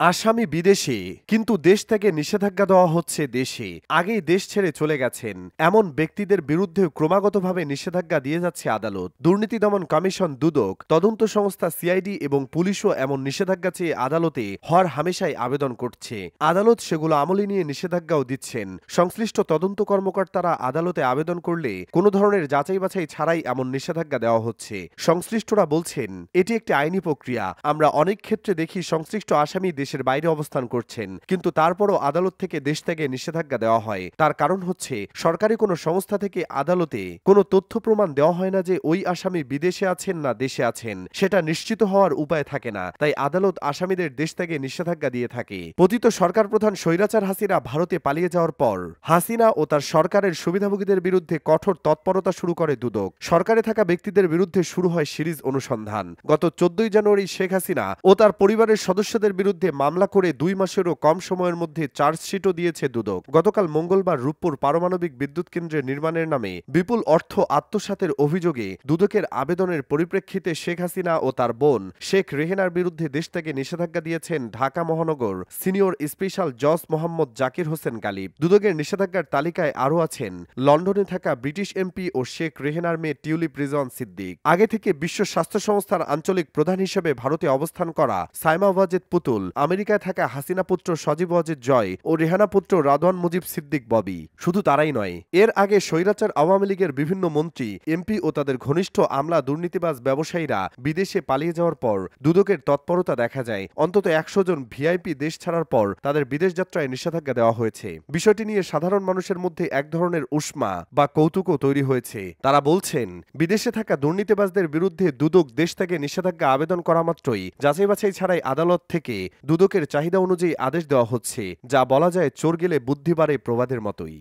আসামি বিদেশে, কিন্তু দেশ থেকে নিষেধাজ্ঞা দেওয়া হচ্ছে দেশে। আগেই দেশ ছেড়ে চলে গেছেন এমন ব্যক্তিদের বিরুদ্ধে ক্রমাগতভাবে নিষেধাজ্ঞা দিয়ে যাচ্ছে আদালত। দুর্নীতি দমন কমিশন দুদক, তদন্ত সংস্থা সিআইডি এবং পুলিশও এমন নিষেধাজ্ঞা চেয়ে আদালতে হর হামেশাই আবেদন করছে। আদালত সেগুলো আমলে নিয়ে নিষেধাজ্ঞাও দিচ্ছেন। সংশ্লিষ্ট তদন্ত কর্মকর্তারা আদালতে আবেদন করলে কোনো ধরনের যাচাই বাছাই ছাড়াই এমন নিষেধাজ্ঞা দেওয়া হচ্ছে। সংশ্লিষ্টরা বলছেন, এটি একটি আইনি প্রক্রিয়া। আমরা অনেক ক্ষেত্রে দেখি সংশ্লিষ্ট আসামি দেশের বাইরে অবস্থান করছেন, কিন্তু তারপরও আদালত থেকে দেশ থেকে নিষেধাজ্ঞা দেওয়া হয়। তার কারণ হচ্ছে, সরকারি কোনো সংস্থা থেকে আদালতে কোনো তথ্য প্রমাণ দেওয়া হয় না যে ওই আসামি বিদেশে আছেন না দেশে আছেন। সেটা নিশ্চিত হওয়ার উপায় থাকে না, তাই আদালত আসামিদের দেশ থেকে নিষেধাজ্ঞা দিয়ে থাকে। পতিত সরকার প্রধান স্বৈরাচার হাসিনা ভারতে পালিয়ে যাওয়ার পর হাসিনা ও তার সরকারের সুবিধাভোগীদের বিরুদ্ধে কঠোর তৎপরতা শুরু করে দুদক। সরকারে থাকা ব্যক্তিদের বিরুদ্ধে শুরু হয় সিরিজ অনুসন্ধান। গত 14 জানুয়ারি শেখ হাসিনা ও তার পরিবারের সদস্যদের বিরুদ্ধে মামলা করে 2 মাসেরও কম সময়ের মধ্যে চার্জশিটও দিয়েছে দুদক। গতকাল মঙ্গলবার রূপপুর পারমাণবিক বিদ্যুৎ কেন্দ্রের নির্মাণের নামে বিপুল অর্থ আত্মসাতের অভিযোগে দুদকের আবেদনের পরিপ্রেক্ষিতে শেখ হাসিনা ও তার বোন শেখ রেহেনার বিরুদ্ধে দেশ থেকে নিষেধাজ্ঞা দিয়েছেন ঢাকা মহানগর সিনিয়র স্পেশাল জজ মোহাম্মদ জাকির হোসেন গালিব। দুদকের নিষেধাজ্ঞার তালিকায় আরও আছেন লন্ডনে থাকা ব্রিটিশ এমপি ও শেখ রেহেনার মেয়ে টিউলিপ রিজওয়ান সিদ্দিক। আগে থেকে বিশ্ব স্বাস্থ্য সংস্থার আঞ্চলিক প্রধান হিসেবে ভারতে অবস্থান করা সাইমা ওয়াজেদ পুতুল, আমেরিকায় থাকা হাসিনা পুত্র সজীব ওয়াজেদ জয় ও রেহানা পুত্র রাদওয়ান মুজিব সিদ্দিক ববি। শুধু তারাই নয়, এর আগে স্বৈরাচার আওয়ামী লীগের বিভিন্ন মন্ত্রী, এমপি ও তাদের ঘনিষ্ঠ আমলা, দুর্নীতিবাজ ব্যবসায়ীরা বিদেশে পালিয়ে যাওয়ার পর দুদকের তৎপরতা দেখা যায়। অন্তত 100 জন ভিআইপি দেশ ছাড়ার পর তাদের বিদেশ যাত্রায় নিষেধাজ্ঞা দেওয়া হয়েছে। বিষয়টি নিয়ে সাধারণ মানুষের মধ্যে এক ধরনের উষ্মা বা কৌতুকও তৈরি হয়েছে। তারা বলছেন, বিদেশে থাকা দুর্নীতিবাজদের বিরুদ্ধে দুদক দেশ থেকে নিষেধাজ্ঞা আবেদন করা মাত্রই যাচাই বাছাই ছাড়াই আদালত থেকে দুদকের চাহিদা অনুযায়ী আদেশ দেওয়া হচ্ছে, যা বলা যায় চোর গেলে বুদ্ধি বাড়ে প্রবাদের মতোই।